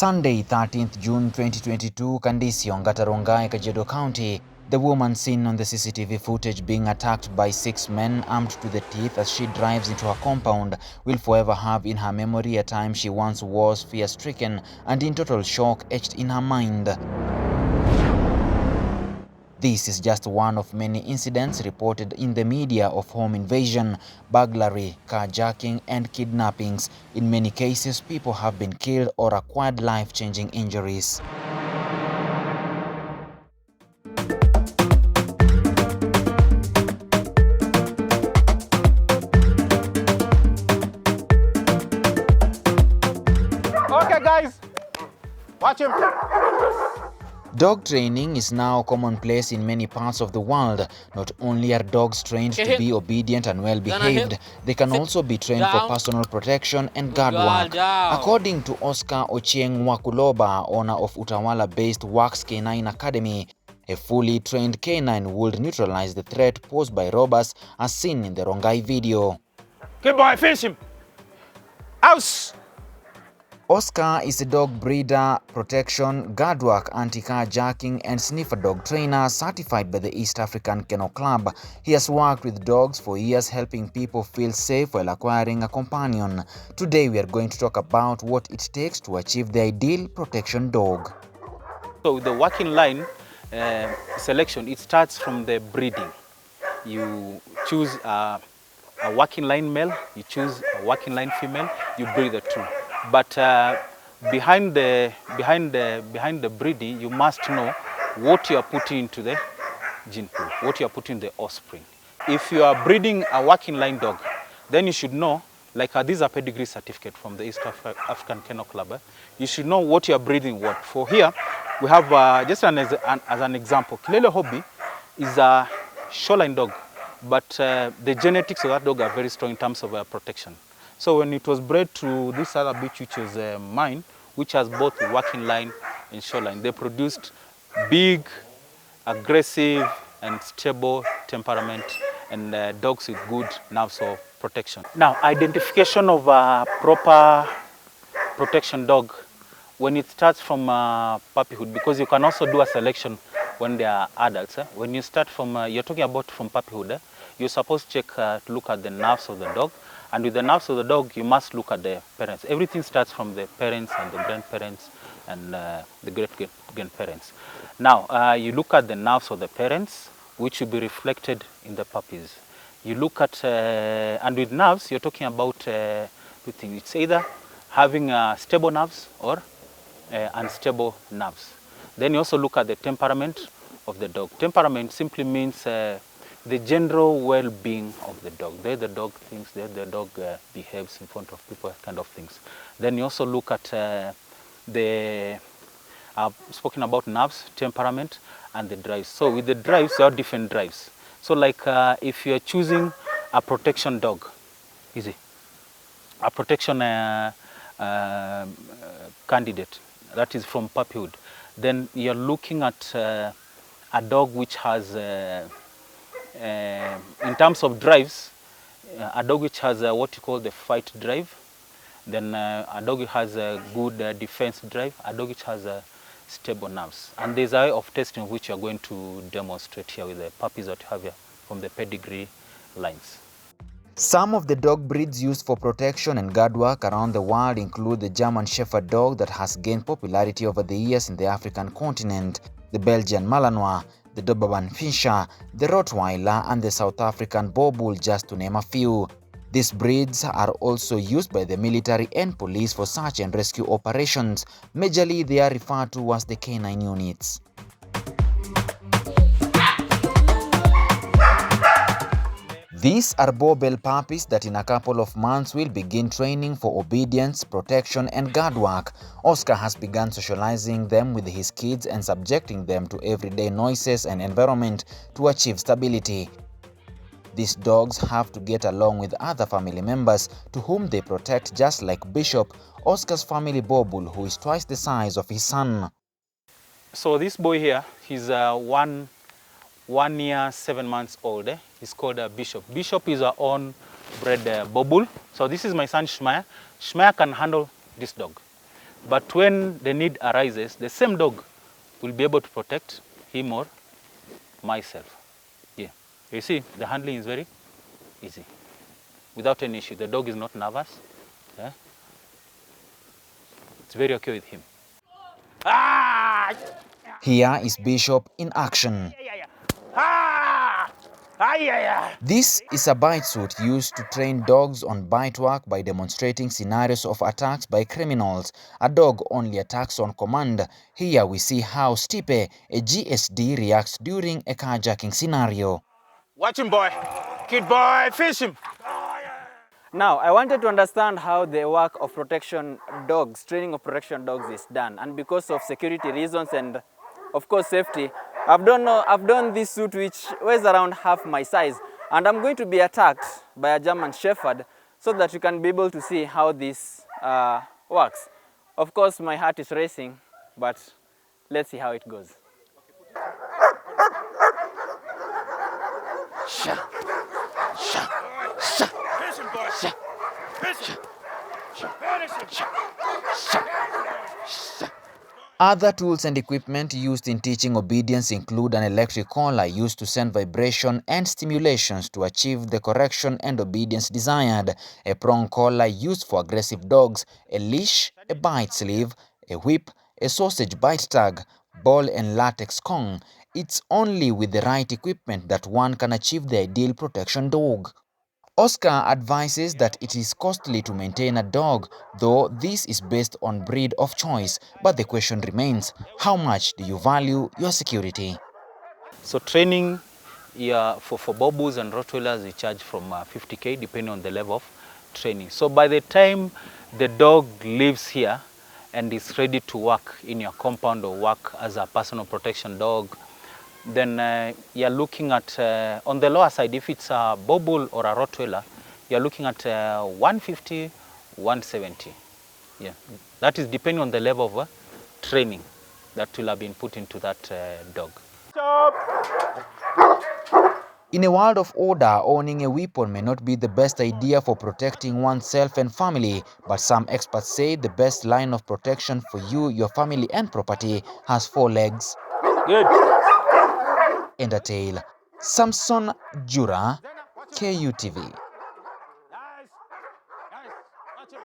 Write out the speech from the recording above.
Sunday, 13th June 2022, Kandisi, Ongata-Rongai, Kajiado County. The woman seen on the CCTV footage being attacked by 6 men armed to the teeth as she drives into her compound will forever have in her memory a time she once was fear-stricken and in total shock etched in her mind. This is just one of many incidents reported in the media of home invasion, burglary, carjacking, and kidnappings. In many cases, people have been killed or acquired life-changing injuries. Okay, guys, watch him. Dog training is now commonplace in many parts of the world. Not only are dogs trained to be obedient and well-behaved, they can also be trained for personal protection and guard work. According to Oscar Ochieng Wakuloba, owner of Utawala-based Works Canine Academy, a fully trained canine would neutralize the threat posed by robbers as seen in the Rongai video. Good boy, finish him. House. Oscar is a dog breeder, protection, guard work, anti-carjacking and sniffer dog trainer certified by the East African Kennel Club. He has worked with dogs for years, helping people feel safe while acquiring a companion. Today we are going to talk about what it takes to achieve the ideal protection dog. So with the working line selection, it starts from the breeding. You choose a working line male, you choose a working line female, you breed the two. But behind the breeding, you must know what you are putting into the gene pool, what you are putting in the offspring. If you are breeding a working line dog, then you should know, like this is a pedigree certificate from the East African Kennel Club. You should know what you are breeding what. For here, we have just as an example, Kilele Hobby is a shoreline dog, but the genetics of that dog are very strong in terms of protection. So when it was bred to this other beach, which is mine, which has both working line and shoreline, they produced big, aggressive, and stable temperament and dogs with good nerves of protection. Now, identification of a proper protection dog, when it starts from puppyhood, because you can also do a selection when they are adults. When you start from, you're talking about from puppyhood, you're supposed to check to look at the nerves of the dog. And with the nerves of the dog, you must look at the parents. Everything starts from the parents and the grandparents and the great-grandparents. Now, you look at the nerves of the parents, which will be reflected in the puppies. You look at, and with nerves, you're talking about two things. It's either having stable nerves or unstable nerves. Then you also look at the temperament of the dog. Temperament simply means the general well-being of the dog. The dog thinks, the dog behaves in front of people, kind of things. Then you also look at I've spoken about nerves, temperament, and the drives. So with the drives, there are different drives. So like if you're choosing a protection dog, a protection candidate, that is from puppyhood, then you're looking at a dog which has in terms of drives, a dog which has what you call the fight drive, then a dog which has a good defense drive, a dog which has stable nerves. And there's a way of testing which you're going to demonstrate here with the puppies that you have here from the pedigree lines. Some of the dog breeds used for protection and guard work around the world include the German Shepherd dog that has gained popularity over the years in the African continent, the Belgian Malinois, the Doberman Pinscher, the Rottweiler, and the South African Boer Bull, just to name a few. These breeds are also used by the military and police for search and rescue operations. Majorly, they are referred to as the canine units. These are Bobel puppies that in a couple of months will begin training for obedience, protection, and guard work. Oscar has begun socializing them with his kids and subjecting them to everyday noises and environment to achieve stability. These dogs have to get along with other family members to whom they protect, just like Bishop, Oscar's family Boer Bull, who is twice the size of his son. So this boy here, he's 1 year, 7 months old. He's called Bishop. Bishop is our own bred Boer Bull. So this is my son Shmaya. Shmaya can handle this dog. But when the need arises, the same dog will be able to protect him or myself. Yeah. You see, the handling is very easy, without any issue. The dog is not nervous. Yeah. It's very okay with him. Ah! Here is Bishop in action. Ah! Ah, yeah, yeah. This is a bite suit used to train dogs on bite work by demonstrating scenarios of attacks by criminals. A dog only attacks on command. Here we see how Stipe, a GSD, reacts during a carjacking scenario. Watch him, boy. Kid boy, fish him. Now, I wanted to understand how the work of protection dogs, training of protection dogs is done. And because of security reasons and, of course, safety, I've done this suit which weighs around half my size. And I'm going to be attacked by a German Shepherd so that you can be able to see how this works. Of course, my heart is racing, but let's see how it goes. Fish him, boy. Fish him. Finish him. Other tools and equipment used in teaching obedience include an electric collar used to send vibration and stimulations to achieve the correction and obedience desired, a prong collar used for aggressive dogs, a leash, a bite sleeve, a whip, a sausage bite tag, ball and latex Kong. It's only with the right equipment that one can achieve the ideal protection dog. Oscar advises that it is costly to maintain a dog, though this is based on breed of choice. But the question remains, how much do you value your security? So training, yeah, for Bobus and Rottweilers, we charge from 50K depending on the level of training. So by the time the dog lives here and is ready to work in your compound or work as a personal protection dog, then you're looking at, on the lower side, if it's a Bobull or a Rottweiler, you're looking at 150, 170. Yeah, that is depending on the level of training that will have been put into that dog. In a world of order, owning a weapon may not be the best idea for protecting oneself and family, but some experts say the best line of protection for you, your family and property has 4 legs Good. and a tail. Samson Jura, KUTV.